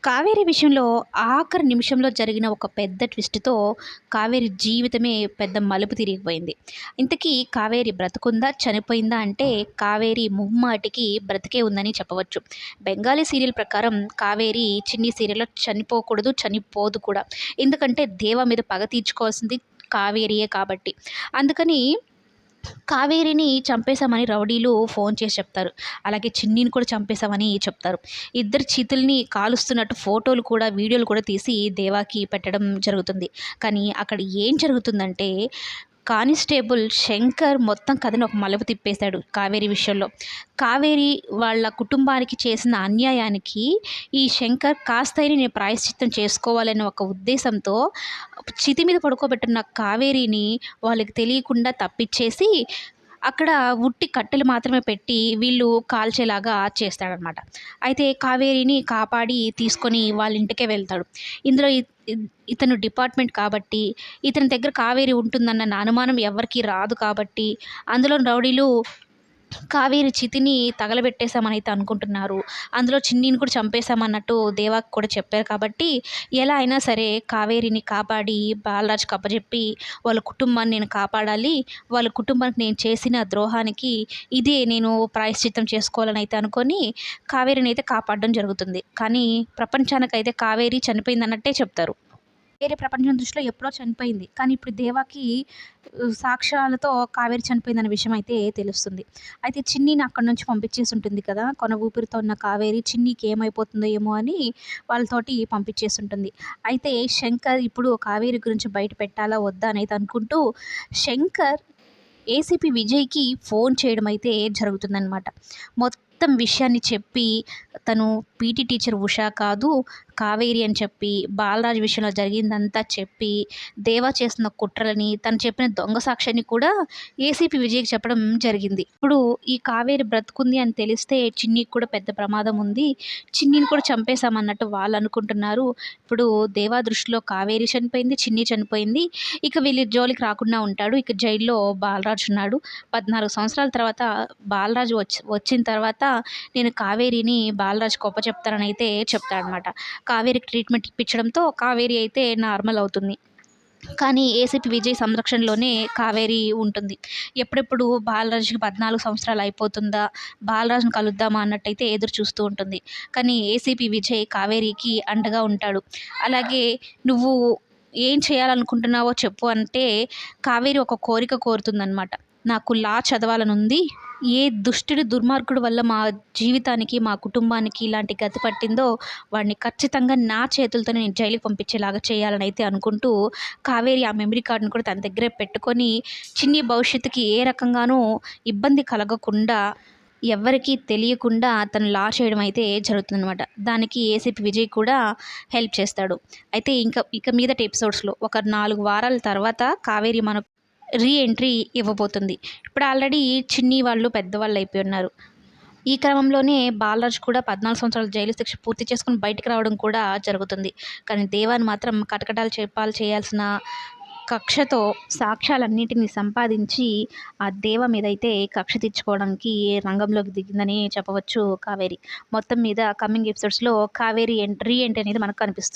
కావేరి విషయంలో ఆఖరి నిమిషంలో జరిగిన ఒక పెద్ద ట్విస్ట్‌తో కావేరి జీవితమే పెద్ద మలుపు తిరిగిపోయింది. ఇంతకీ కావేరి బ్రతికుందా? చనిపోయిందా? అంటే కావేరి ముమ్మాటికి బ్రతికే ఉందని చెప్పవచ్చు. బెంగాలీ సీరియల్ ప్రకారం కావేరి చిన్ని సీరియల్‌లో చనిపోకూడదు, చనిపోదు కూడా. ఎందుకంటే దేవ మీద పగ తీర్చుకోవాల్సింది కావేరియే కాబట్టి. అందుకని కావేరిని చంపేశామని రౌడీలు ఫోన్ చేసి చెప్తారు. అలాగే చిన్నిని కూడా చంపేశామని చెప్తారు. ఇద్దరి చేతుల్ని కాలుస్తున్నట్టు ఫోటోలు కూడా, వీడియోలు కూడా తీసి దేవాకి పెట్టడం జరుగుతుంది. కానీ అక్కడ ఏం జరుగుతుందంటే కానిస్టేబుల్ శంకర్ మొత్తం కథని ఒక మలుపు తిప్పేశాడు కావేరి విషయంలో. కావేరి వాళ్ళ కుటుంబానికి చేసిన అన్యాయానికి ఈ శంకర్ కాస్తైనా నేను ప్రాయశ్చిత్తం చేసుకోవాలనే ఒక ఉద్దేశంతో చితి మీద పడుకోబెట్టున్న కావేరిని వాళ్ళకి తెలియకుండా తప్పిచ్చేసి అక్కడ ఉట్టి కట్టెలు మాత్రమే పెట్టి వీళ్ళు కాల్చేలాగా చేస్తాడనమాట. అయితే కావేరిని కాపాడి తీసుకొని వాళ్ళ ఇంటికే వెళ్తాడు. ఇందులో ఇతను డిపార్ట్మెంట్ కాబట్టి ఇతని దగ్గర కావేరి ఉంటుందన్న అనుమానం ఎవరికీ రాదు కాబట్టి అందులోని రౌడీలు కావేరి చితిని తగలబెట్టేసామని అయితే అనుకుంటున్నారు. అందులో చిన్నిని కూడా చంపేసామన్నట్టు దేవాకి కూడా చెప్పారు కాబట్టి ఎలా అయినా సరే కావేరిని కాపాడి బాలరాజుకి అప్పజెప్పి వాళ్ళ కుటుంబాన్ని నేను కాపాడాలి. వాళ్ళ కుటుంబానికి నేను చేసిన ద్రోహానికి ఇదే నేను ప్రాయశ్చిత్తం చేసుకోవాలని అయితే అనుకొని కావేరిని అయితే కాపాడడం జరుగుతుంది. కానీ ప్రపంచానికైతే కావేరి చనిపోయిందన్నట్టే చెప్తారు. వేరే ప్రపంచం దృష్టిలో ఎప్పుడో చనిపోయింది. కానీ ఇప్పుడు దేవాకి సాక్ష్యాలతో కావేరి చనిపోయిందన్న విషయం అయితే తెలుస్తుంది. అయితే చిన్నిని అక్కడి నుంచి పంపించేసి ఉంటుంది కదా! కొన ఊపిరితో ఉన్న కావేరి చిన్నికి ఏమైపోతుందో ఏమో అని వాళ్ళతోటి పంపించేసి ఉంటుంది. అయితే శంకర్ ఇప్పుడు కావేరి గురించి బయట పెట్టాలా వద్దా అనేది అనుకుంటూ శంకర్ ఏసీపీ విజయ్‌కి ఫోన్ చేయడం అయితే జరుగుతుందనమాట. మొత్తం విషయాన్ని చెప్పి తను పీటీ టీచర్ ఉషా కాదు, కావేరి అని చెప్పి, బాలరాజు విషయంలో జరిగిందంతా చెప్పి, దేవ చేసిన కుట్రలని, తను చెప్పిన దొంగ సాక్ష్యాన్ని కూడా ఏసీపీ విజయ్‌కి చెప్పడం జరిగింది. ఇప్పుడు ఈ కావేరి బ్రతుకుంది అని తెలిస్తే చిన్నికి కూడా పెద్ద ప్రమాదం ఉంది. చిన్నిని కూడా చంపేసామన్నట్టు వాళ్ళనుకుంటున్నారు. ఇప్పుడు దేవా దృష్టిలో కావేరి చనిపోయింది, చిన్ని చనిపోయింది. ఇక వీళ్ళ జోలికి రాకుండా ఉంటాడు. ఇక జైల్లో బాలరాజు ఉన్నాడు. 14 సంవత్సరాల తర్వాత బాలరాజు వచ్చిన తర్వాత నేను కావేరిని బాలరాజుకి అప్పచెప్తానని అయితే చెప్తాడనమాట. కావేరికి ట్రీట్మెంట్ ఇప్పించడంతో కావేరి అయితే నార్మల్ అవుతుంది. కానీ ఏసీపీ విజయ్ సంరక్షణలోనే కావేరి ఉంటుంది. ఎప్పుడెప్పుడు బాలరాజుకి 14 సంవత్సరాలు అయిపోతుందా? బాలరాజుని కలుద్దామా అన్నట్టయితే ఎదురు చూస్తూ ఉంటుంది. కానీ ఏసీపీ విజయ్ కావేరికి అండగా ఉంటాడు. అలాగే నువ్వు ఏం చేయాలనుకుంటున్నావో చెప్పు అంటే కావేరి ఒక కోరిక కోరుతుందనమాట. నాకు లా చదవాలనుంది. ఏ దుష్టుడి దుర్మార్గుడు వల్ల మా జీవితానికి, మా కుటుంబానికి ఇలాంటి గతి పట్టిందో వాడిని ఖచ్చితంగా నా చేతులతోనే నేను జైలుకి పంపించేలాగా చేయాలని అయితే అనుకుంటూ కావేరి ఆ మెమరీ కార్డ్‌ని కూడా తన దగ్గరే పెట్టుకొని చిన్ని భవిష్యత్తుకి ఏ రకంగానూ ఇబ్బంది కలగకుండా ఎవ్వరికీ తెలియకుండా తను లా చేయడం అయితే జరుగుతుందనమాట. దానికి ఏసీపీ విజయ్ కూడా హెల్ప్ చేస్తాడు. అయితే ఇక మీదటి ఎపిసోడ్స్‌లో ఒక 4 వారాల తర్వాత కావేరి మనకు ఎంట్రీ ఇవ్వబోతుంది. ఇప్పుడు ఆల్రెడీ చిన్ని వాళ్ళు పెద్దవాళ్ళు అయిపోయి ఉన్నారు. ఈ క్రమంలోనే బాలరాజు కూడా 14 సంవత్సరాల జైలు శిక్ష పూర్తి చేసుకొని బయటికి రావడం కూడా జరుగుతుంది. కానీ దేవాని మాత్రం కటకటాలు చెప్పాలు చేయాల్సిన కక్షతో సాక్ష్యాలన్నిటిని సంపాదించి ఆ దేవ మీదైతే కక్ష తీర్చుకోవడానికి రంగంలోకి దిగిందని చెప్పవచ్చు కావేరి. మొత్తం మీద కమింగ్ ఎపిసోడ్స్‌లో కావేరి రీ ఎంట్రీ అనేది మనకు కనిపిస్తుంది.